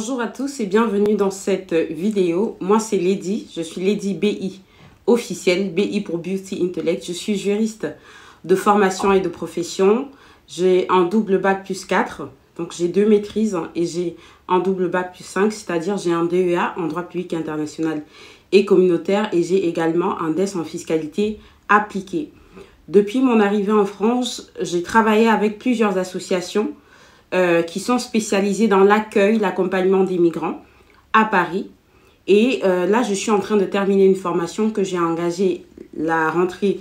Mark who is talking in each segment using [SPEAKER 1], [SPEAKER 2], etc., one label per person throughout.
[SPEAKER 1] Bonjour à tous et bienvenue dans cette vidéo. Moi c'est Lady, je suis Lady BI officielle, BI pour Beauty Intellect. Je suis juriste de formation et de profession. J'ai un double bac plus 4, donc j'ai 2 maîtrises et j'ai un double bac plus 5, c'est-à-dire j'ai un DEA en droit public international et communautaire et j'ai également un DES en fiscalité appliquée. Depuis mon arrivée en France, j'ai travaillé avec plusieurs associations qui sont spécialisés dans l'accueil, l'accompagnement des migrants à Paris. Et là, je suis en train de terminer une formation que j'ai engagée la rentrée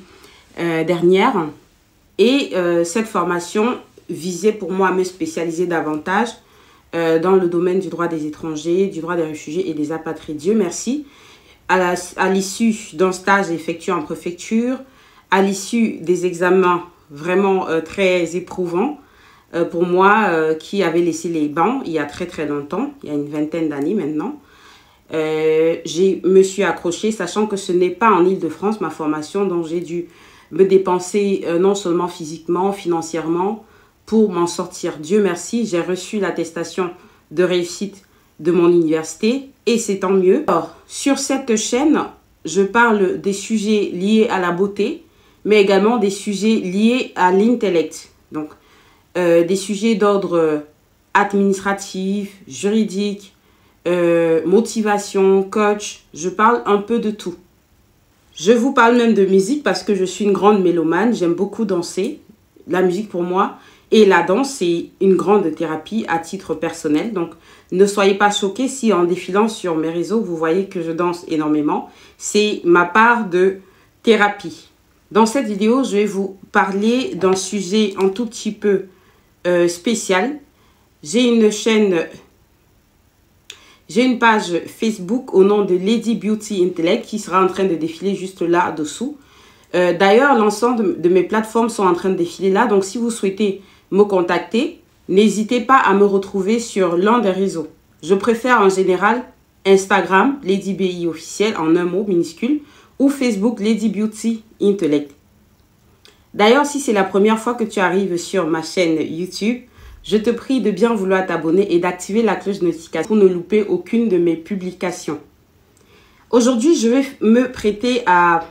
[SPEAKER 1] dernière. Et cette formation visait pour moi à me spécialiser davantage dans le domaine du droit des étrangers, du droit des réfugiés et des apatrides. Dieu merci. À l'issue d'un stage effectué en préfecture, à l'issue des examens vraiment très éprouvants, pour moi, qui avait laissé les bancs il y a très longtemps, il y a une vingtaine d'années maintenant, je me suis accrochée, sachant que ce n'est pas en Île-de-France ma formation, donc j'ai dû me dépenser non seulement physiquement, financièrement, pour m'en sortir. Dieu merci, j'ai reçu l'attestation de réussite de mon université et c'est tant mieux. Alors, sur cette chaîne, je parle des sujets liés à la beauté, mais également des sujets liés à l'intellect. Donc, des sujets d'ordre administratif, juridique, motivation, coach. Je parle un peu de tout. Je vous parle même de musique parce que je suis une grande mélomane. J'aime beaucoup danser. La musique pour moi et la danse, c'est une grande thérapie à titre personnel. Donc, ne soyez pas choqués si en défilant sur mes réseaux, vous voyez que je danse énormément. C'est ma part de thérapie. Dans cette vidéo, je vais vous parler d'un sujet un tout petit peu spécial. J'ai une page Facebook au nom de Lady Beauty Intellect qui sera en train de défiler juste là-dessous. D'ailleurs, l'ensemble de mes plateformes sont en train de défiler là. Donc, si vous souhaitez me contacter, n'hésitez pas à me retrouver sur l'un des réseaux. Je préfère en général Instagram, Lady BI officielle, en un mot minuscule, ou Facebook, Lady Beauty Intellect. D'ailleurs, si c'est la première fois que tu arrives sur ma chaîne YouTube, je te prie de bien vouloir t'abonner et d'activer la cloche de notification pour ne louper aucune de mes publications. Aujourd'hui, je vais me prêter à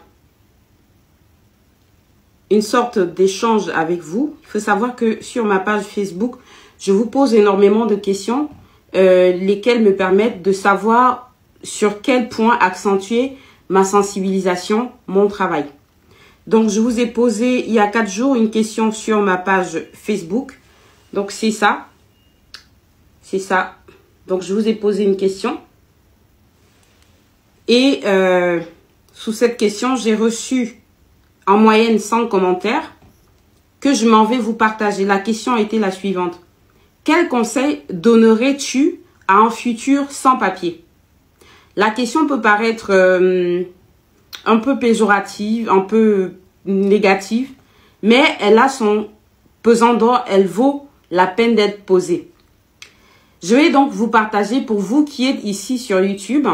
[SPEAKER 1] une sorte d'échange avec vous. Il faut savoir que sur ma page Facebook, je vous pose énormément de questions, lesquelles me permettent de savoir sur quel point accentuer ma sensibilisation, mon travail. Donc, je vous ai posé il y a 4 jours une question sur ma page Facebook. Donc, c'est ça. C'est ça. Donc, je vous ai posé une question. Et sous cette question, j'ai reçu en moyenne 100 commentaires que je m'en vais vous partager. La question était la suivante. Quel conseil donnerais-tu à un futur sans-papier? La question peut paraître un peu péjorative, un peu négative, mais elle a son pesant d'or, elle vaut la peine d'être posée. Je vais donc vous partager pour vous qui êtes ici sur YouTube,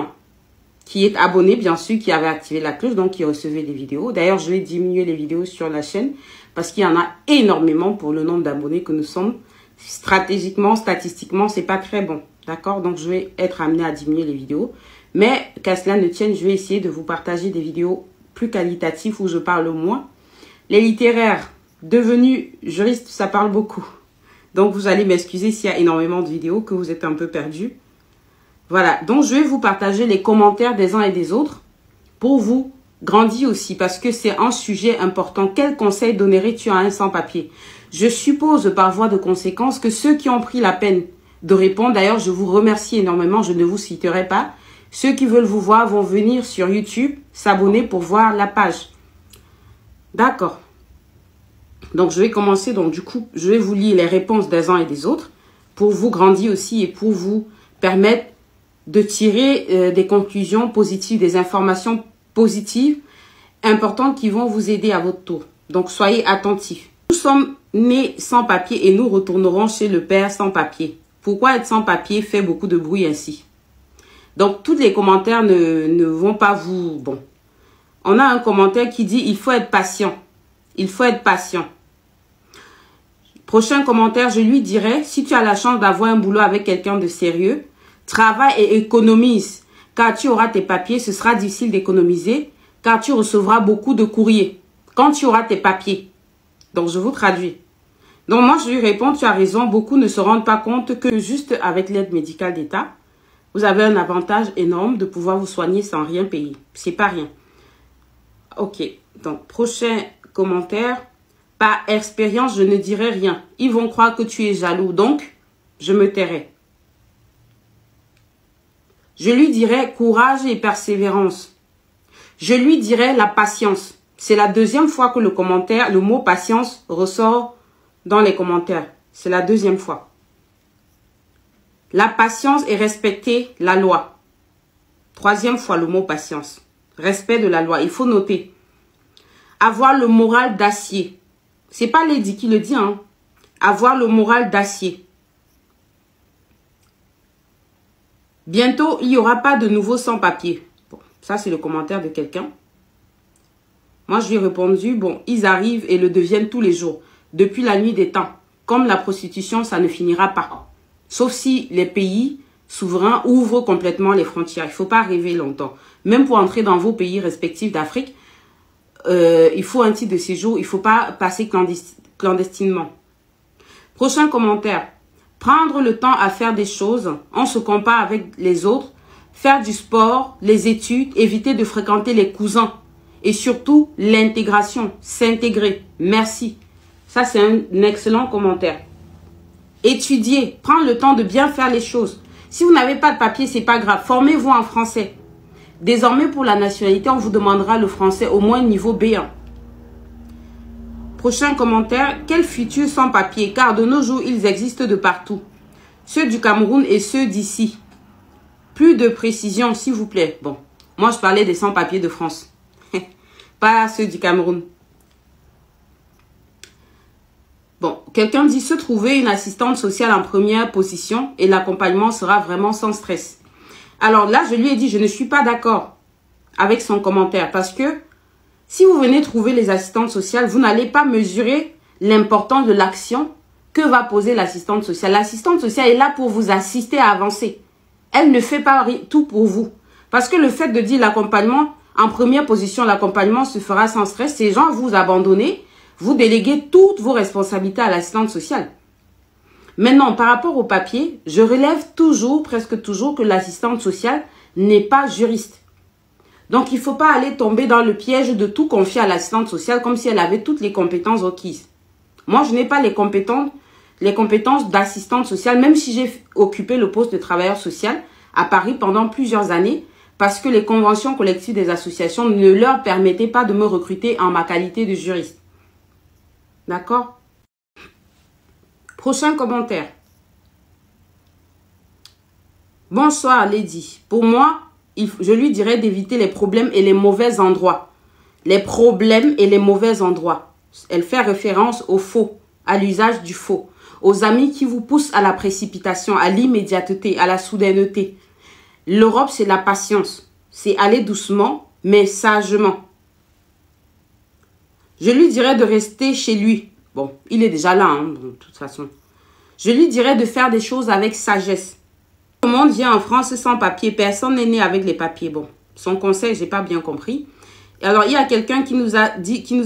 [SPEAKER 1] qui êtes abonné bien sûr, qui avez activé la cloche, donc qui recevez les vidéos. D'ailleurs, je vais diminuer les vidéos sur la chaîne parce qu'il y en a énormément pour le nombre d'abonnés que nous sommes. Stratégiquement, statistiquement, c'est pas très bon. D'accord? Donc, je vais être amené à diminuer les vidéos. Mais qu'à cela ne tienne, je vais essayer de vous partager des vidéos plus qualitatives où je parle moins. Les littéraires devenus juristes, ça parle beaucoup. Donc, vous allez m'excuser s'il y a énormément de vidéos, que vous êtes un peu perdus. Voilà. Donc, je vais vous partager les commentaires des uns et des autres pour vous grandir aussi parce que c'est un sujet important. Quel conseil donnerais-tu à un sans-papier? Je suppose par voie de conséquence que ceux qui ont pris la peine de répondre, d'ailleurs, je vous remercie énormément, je ne vous citerai pas. Ceux qui veulent vous voir vont venir sur YouTube, s'abonner pour voir la page. D'accord. Donc, je vais commencer. Donc, du coup, je vais vous lire les réponses des uns et des autres pour vous grandir aussi et pour vous permettre de tirer des conclusions positives, des informations positives importantes qui vont vous aider à votre tour. Donc, soyez attentifs. Nous sommes nés sans papier et nous retournerons chez le Père sans papier. Pourquoi être sans papier fait beaucoup de bruit ainsi? Donc, tous les commentaires ne vont pas vous... Bon, on a un commentaire qui dit « Il faut être patient. Il faut être patient. » Prochain commentaire, je lui dirais « Si tu as la chance d'avoir un boulot avec quelqu'un de sérieux, Travaille et économise. Car tu auras tes papiers, ce sera difficile d'économiser. Car tu recevras beaucoup de courriers. Quand tu auras tes papiers. Donc, je vous traduis. Donc, moi, je lui réponds, tu as raison. Beaucoup ne se rendent pas compte que juste avec l'aide médicale d'État, vous avez un avantage énorme de pouvoir vous soigner sans rien payer. C'est pas rien. Ok. Donc, prochain commentaire. Par expérience, je ne dirai rien. Ils vont croire que tu es jaloux. Donc, je me tairai. Je lui dirai courage et persévérance. Je lui dirai la patience. C'est la deuxième fois que le mot patience ressort dans les commentaires. C'est la deuxième fois. La patience est respecter la loi. Troisième fois le mot patience. Respect de la loi. Il faut noter. Avoir le moral d'acier. C'est pas Lady qui le dit, hein. Avoir le moral d'acier. Bientôt, il n'y aura pas de nouveaux sans-papiers. Bon, ça, c'est le commentaire de quelqu'un. Moi, je lui ai répondu, bon, ils arrivent et le deviennent tous les jours. Depuis la nuit des temps. Comme la prostitution, ça ne finira pas. Sauf si les pays souverains ouvrent complètement les frontières. Il ne faut pas rêver longtemps. Même pour entrer dans vos pays respectifs d'Afrique, il faut un titre de séjour. Il ne faut pas passer clandestinement. Prochain commentaire. Prendre le temps à faire des choses. On se compare avec les autres. Faire du sport, les études, éviter de fréquenter les cousins. Et surtout, l'intégration. S'intégrer. Merci. Ça, c'est un excellent commentaire. Étudier. Prendre le temps de bien faire les choses. Si vous n'avez pas de papier, c'est pas grave. Formez-vous en français. Désormais, pour la nationalité, on vous demandera le français au moins niveau B1. Prochain commentaire. Quel futur sans papier? Car de nos jours, ils existent de partout. Ceux du Cameroun et ceux d'ici. Plus de précision, s'il vous plaît. Bon, moi, je parlais des sans-papiers de France. Pas ceux du Cameroun. Bon, quelqu'un dit se trouver une assistante sociale en première position et l'accompagnement sera vraiment sans stress. Alors là, je lui ai dit, je ne suis pas d'accord avec son commentaire parce que si vous venez trouver les assistantes sociales, vous n'allez pas mesurer l'importance de l'action que va poser l'assistante sociale. L'assistante sociale est là pour vous assister à avancer. Elle ne fait pas tout pour vous. Parce que le fait de dire l'accompagnement, en première position, l'accompagnement se fera sans stress, ces gens vous abandonnez, vous déléguez toutes vos responsabilités à l'assistante sociale. Maintenant, par rapport au papier, je relève toujours, presque toujours, que l'assistante sociale n'est pas juriste. Donc, il ne faut pas aller tomber dans le piège de tout confier à l'assistante sociale comme si elle avait toutes les compétences requises. Moi, je n'ai pas les compétences d'assistante sociale, même si j'ai occupé le poste de travailleur social à Paris pendant plusieurs années, parce que les conventions collectives des associations ne leur permettaient pas de me recruter en ma qualité de juriste. D'accord? Prochain commentaire. Bonsoir, Lady. Pour moi, je lui dirais d'éviter les problèmes et les mauvais endroits. Les problèmes et les mauvais endroits. Elle fait référence au faux, à l'usage du faux. Aux amis qui vous poussent à la précipitation, à l'immédiateté, à la soudaineté. L'Europe, c'est la patience. C'est aller doucement, mais sagement. Je lui dirais de rester chez lui. Bon, il est déjà là, hein, de toute façon. Je lui dirais de faire des choses avec sagesse. Tout le monde vient en France sans papier. Personne n'est né avec les papiers. Bon, son conseil, j'ai pas bien compris. Et alors, il y a quelqu'un qui nous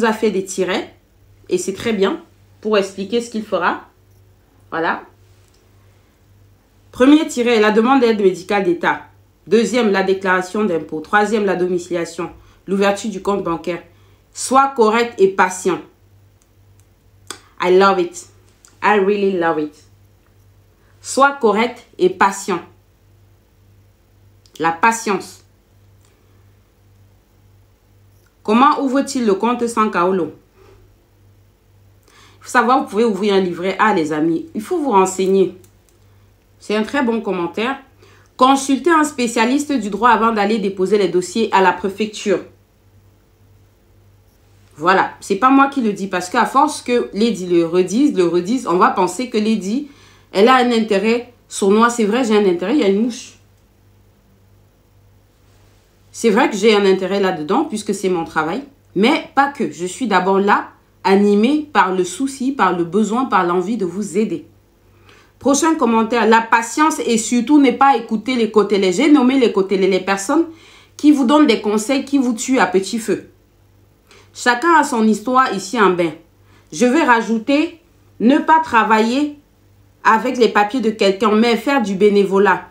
[SPEAKER 1] a fait des tirets. Et c'est très bien pour expliquer ce qu'il fera. Voilà. Premier tiret, la demande d'aide médicale d'État. Deuxième, la déclaration d'impôt. Troisième, la domiciliation. L'ouverture du compte bancaire. Sois correct et patient. I love it. I really love it. Sois correct et patient. La patience. Comment ouvre-t-il le compte sans Kaolo? Il faut savoir, vous pouvez ouvrir un livret A, les amis. Il faut vous renseigner. C'est un très bon commentaire. Consultez un spécialiste du droit avant d'aller déposer les dossiers à la préfecture. Voilà, c'est pas moi qui le dis parce qu'à force que Lady le redise, on va penser que Lady, elle a un intérêt sournois. C'est vrai, j'ai un intérêt, il y a une mouche. C'est vrai que j'ai un intérêt là-dedans puisque c'est mon travail, mais pas que. Je suis d'abord là, animée par le souci, par le besoin, par l'envie de vous aider. Prochain commentaire, la patience et surtout ne pas écouter les côtés. J'ai nommé les côtés, les personnes qui vous donnent des conseils qui vous tuent à petit feu. Chacun a son histoire ici en bain. Je vais rajouter, ne pas travailler avec les papiers de quelqu'un, mais faire du bénévolat.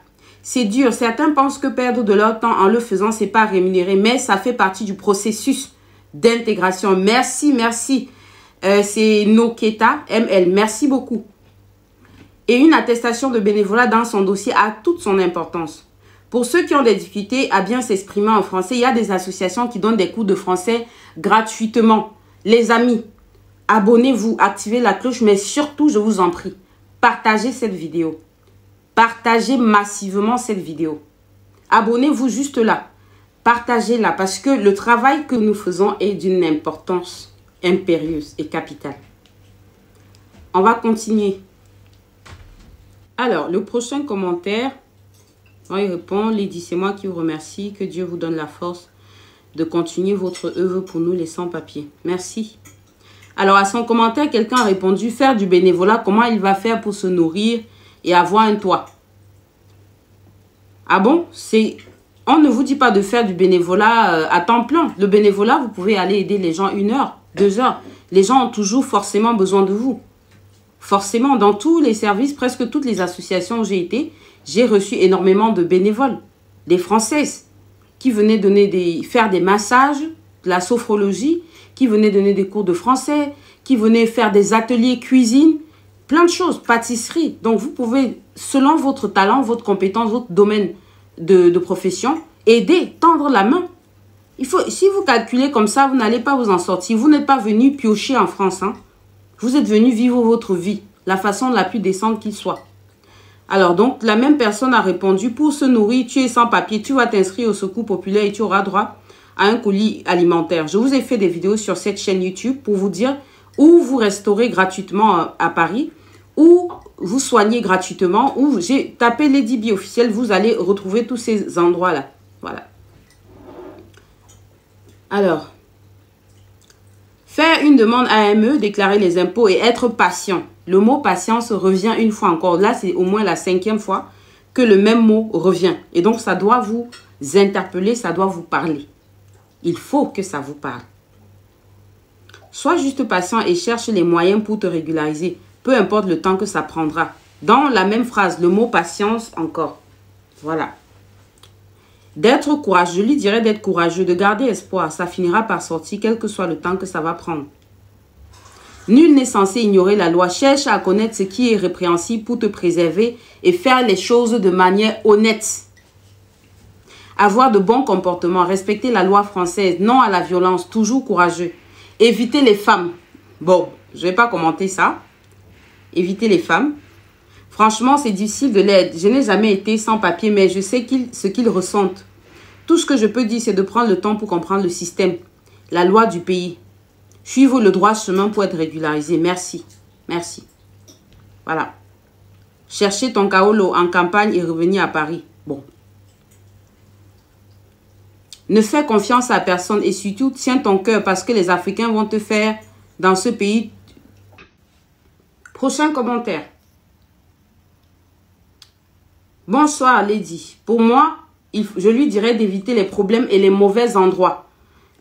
[SPEAKER 1] C'est dur. Certains pensent que perdre de leur temps en le faisant, c'est pas rémunéré, mais ça fait partie du processus d'intégration. Merci, merci. C'est Noketa ML. Merci beaucoup. Et une attestation de bénévolat dans son dossier a toute son importance. Pour ceux qui ont des difficultés à bien s'exprimer en français, il y a des associations qui donnent des cours de français gratuitement. Les amis, abonnez-vous, activez la cloche, mais surtout, je vous en prie, partagez cette vidéo. Partagez massivement cette vidéo. Abonnez-vous juste là. Partagez-la parce que le travail que nous faisons est d'une importance impérieuse et capitale. On va continuer. Alors, le prochain commentaire, on y répond. Lydie, c'est moi qui vous remercie. Que Dieu vous donne la force de continuer votre œuvre pour nous les sans-papiers. Merci. Alors, à son commentaire, quelqu'un a répondu, faire du bénévolat, comment il va faire pour se nourrir et avoir un toit? Ah bon? On ne vous dit pas de faire du bénévolat à temps plein. Le bénévolat, vous pouvez aller aider les gens 1 heure, 2 heures. Les gens ont toujours forcément besoin de vous. Forcément, dans tous les services, presque toutes les associations où j'ai été, j'ai reçu énormément de bénévoles. Des Françaises qui venaient faire des massages, de la sophrologie, qui venaient donner des cours de français, qui venaient faire des ateliers cuisine, plein de choses, pâtisserie. Donc, vous pouvez, selon votre talent, votre compétence, votre domaine de profession, aider, tendre la main. Si vous calculez comme ça, vous n'allez pas vous en sortir. Vous n'êtes pas venu piocher en France, hein. Vous êtes venu vivre votre vie, la façon la plus décente qu'il soit. Alors donc, la même personne a répondu, pour se nourrir, tu es sans papier, tu vas t'inscrire au secours populaire et tu auras droit à un colis alimentaire. Je vous ai fait des vidéos sur cette chaîne YouTube pour vous dire où vous restaurez gratuitement à Paris, où vous soignez gratuitement, où j'ai tapé Lady Bi officiel, vous allez retrouver tous ces endroits-là. Voilà. Alors, faire une demande AME, déclarer les impôts et être patient. Le mot patience revient une fois encore. Là, c'est au moins la 5e fois que le même mot revient. Et donc, ça doit vous interpeller, ça doit vous parler. Il faut que ça vous parle. Sois juste patient et cherche les moyens pour te régulariser. Peu importe le temps que ça prendra. Dans la même phrase, le mot patience encore. Voilà. D'être courageux, je lui dirais d'être courageux, de garder espoir. Ça finira par sortir, quel que soit le temps que ça va prendre. Nul n'est censé ignorer la loi. Cherche à connaître ce qui est répréhensible pour te préserver et faire les choses de manière honnête. Avoir de bons comportements, respecter la loi française, non à la violence, toujours courageux. Éviter les femmes. Bon, je ne vais pas commenter ça. Éviter les femmes. Franchement, c'est difficile de l'aide. Je n'ai jamais été sans papier, mais je sais ce qu'ils ressentent. Tout ce que je peux dire, c'est de prendre le temps pour comprendre le système, la loi du pays. Suivre le droit chemin pour être régularisé. Merci. Merci. Voilà. Chercher ton kaolo en campagne et revenir à Paris. Bon. Ne fais confiance à personne et surtout, tiens ton cœur parce que les Africains vont te faire dans ce pays. Prochain commentaire. Bonsoir, Lady. Pour moi, je lui dirais d'éviter les problèmes et les mauvais endroits.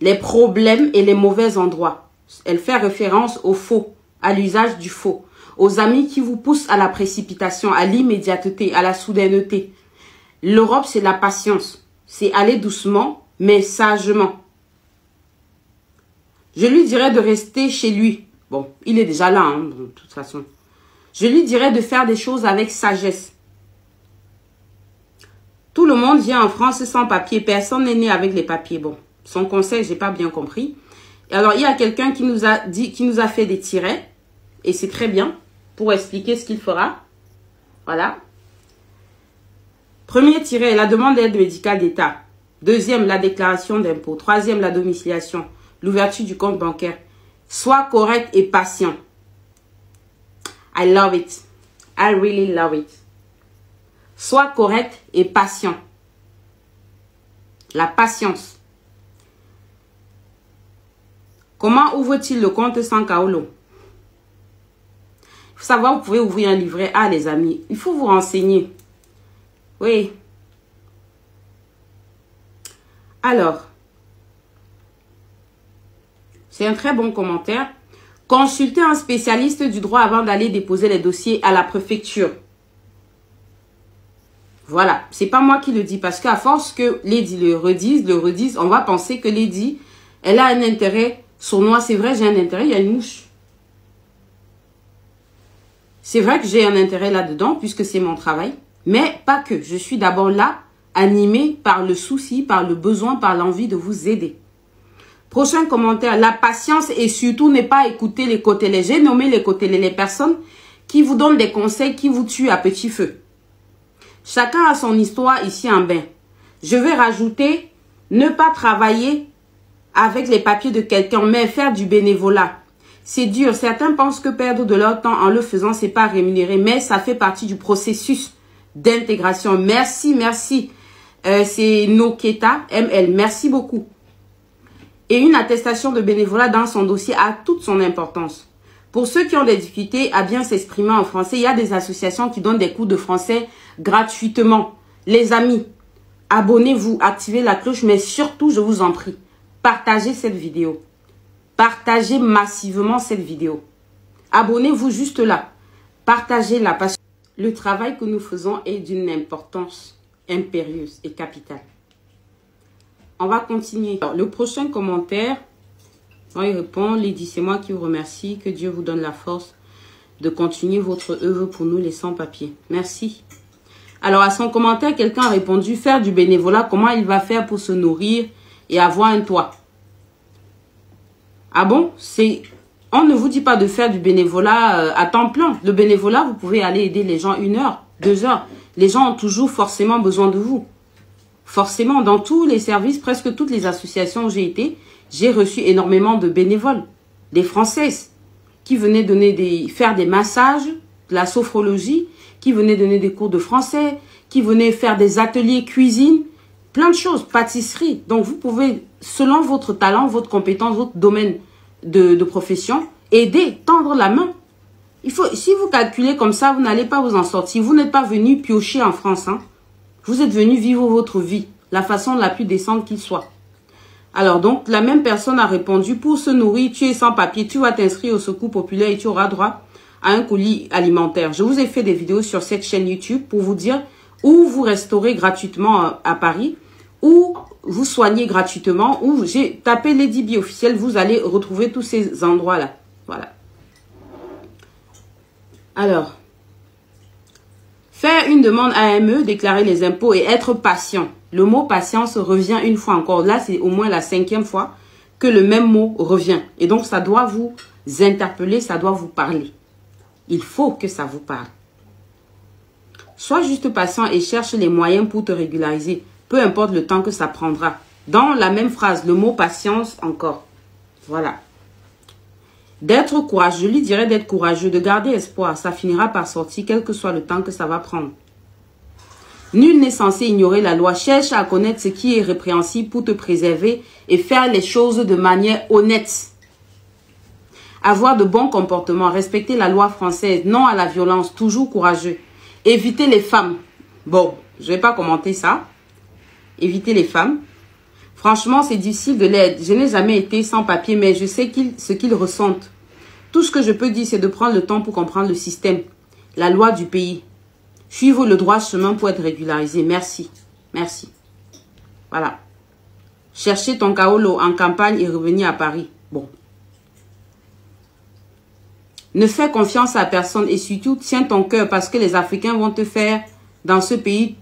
[SPEAKER 1] Les problèmes et les mauvais endroits. Elle fait référence au faux, à l'usage du faux. Aux amis qui vous poussent à la précipitation, à l'immédiateté, à la soudaineté. L'Europe, c'est la patience. C'est aller doucement, mais sagement. Je lui dirais de rester chez lui. Bon, il est déjà là, hein, de toute façon. Je lui dirais de faire des choses avec sagesse. Tout le monde vient en France sans papier. Personne n'est né avec les papiers. Bon, son conseil, j'ai pas bien compris. Et alors, il y a quelqu'un qui nous a fait des tirets. Et c'est très bien pour expliquer ce qu'il fera. Voilà. Premier tiret, la demande d'aide médicale d'État. Deuxième, la déclaration d'impôt. Troisième, la domiciliation. L'ouverture du compte bancaire. Sois correct et patient. I love it. I really love it. Sois correct et patient. La patience. Comment ouvre-t-il le compte sans kaolo? faut savoir, vous pouvez ouvrir un livret A, les amis. Il faut vous renseigner. Oui. Alors, c'est un très bon commentaire. Consultez un spécialiste du droit avant d'aller déposer les dossiers à la préfecture. Voilà, c'est pas moi qui le dis parce qu'à force que Lady le redise, on va penser que Lady, elle a un intérêt sournois. C'est vrai, j'ai un intérêt, il y a une mouche. C'est vrai que j'ai un intérêt là-dedans puisque c'est mon travail, mais pas que. Je suis d'abord là, animée par le souci, par le besoin, par l'envie de vous aider. Prochain commentaire, la patience et surtout ne pas écouter les côtés. J'ai nommé les côtés, les personnes qui vous donnent des conseils qui vous tuent à petit feu. Chacun a son histoire ici en bain. Je vais rajouter, ne pas travailler avec les papiers de quelqu'un, mais faire du bénévolat. C'est dur. Certains pensent que perdre de leur temps en le faisant, c'est pas rémunéré, mais ça fait partie du processus d'intégration. Merci, merci. C'est Noketa ML. Merci beaucoup. Et une attestation de bénévolat dans son dossier a toute son importance. Pour ceux qui ont des difficultés à bien s'exprimer en français, il y a des associations qui donnent des cours de français gratuitement. Les amis, abonnez-vous, activez la cloche, mais surtout, je vous en prie, partagez cette vidéo. Partagez massivement cette vidéo. Abonnez-vous juste là. Partagez-la parce que le travail que nous faisons est d'une importance impérieuse et capitale. On va continuer. Alors, le prochain commentaire, il répond, Lady, c'est moi qui vous remercie. Que Dieu vous donne la force de continuer votre œuvre pour nous les sans-papiers. Merci. Alors, à son commentaire, quelqu'un a répondu, faire du bénévolat, comment il va faire pour se nourrir et avoir un toit? Ah bon? On ne vous dit pas de faire du bénévolat à temps plein. Le bénévolat, vous pouvez aller aider les gens 1 heure, 2 heures. Les gens ont toujours forcément besoin de vous. Forcément, dans tous les services, presque toutes les associations où j'ai été, j'ai reçu énormément de bénévoles. Des Françaises qui venaient faire des massages, de la sophrologie, qui venaient donner des cours de français, qui venaient faire des ateliers cuisine, plein de choses, pâtisserie. Donc, vous pouvez, selon votre talent, votre compétence, votre domaine de profession, aider, tendre la main. Si vous calculez comme ça, vous n'allez pas vous en sortir. Vous n'êtes pas venu piocher en France, hein. Vous êtes venu vivre votre vie, la façon la plus décente qu'il soit. Alors donc, la même personne a répondu, pour se nourrir, tu es sans papier, tu vas t'inscrire au Secours populaire et tu auras droit à un colis alimentaire. Je vous ai fait des vidéos sur cette chaîne YouTube pour vous dire où vous restaurez gratuitement à Paris, où vous soignez gratuitement, où j'ai tapé Lady B officiel, vous allez retrouver tous ces endroits-là. Voilà. Alors, faire une demande AME, déclarer les impôts et être patient. Le mot patience revient une fois encore. Là, c'est au moins la 5e fois que le même mot revient. Et donc, ça doit vous interpeller, ça doit vous parler. Il faut que ça vous parle. Sois juste patient et cherche les moyens pour te régulariser. Peu importe le temps que ça prendra. Dans la même phrase, le mot patience encore. Voilà. D'être courageux, je lui dirais d'être courageux, de garder espoir. Ça finira par sortir, quel que soit le temps que ça va prendre. Nul n'est censé ignorer la loi. Cherche à connaître ce qui est répréhensible pour te préserver et faire les choses de manière honnête. Avoir de bons comportements, respecter la loi française, non à la violence, toujours courageux. Éviter les femmes. Bon, je ne vais pas commenter ça. Éviter les femmes. Franchement, c'est difficile de l'aide. Je n'ai jamais été sans papier, mais je sais ce qu'ils ressentent. Tout ce que je peux dire, c'est de prendre le temps pour comprendre le système, la loi du pays. Suivre le droit chemin pour être régularisé. Merci. Merci. Voilà. Chercher ton kaolo en campagne et revenir à Paris. Bon. Ne fais confiance à personne et surtout, tiens ton cœur parce que les Africains vont te faire dans ce pays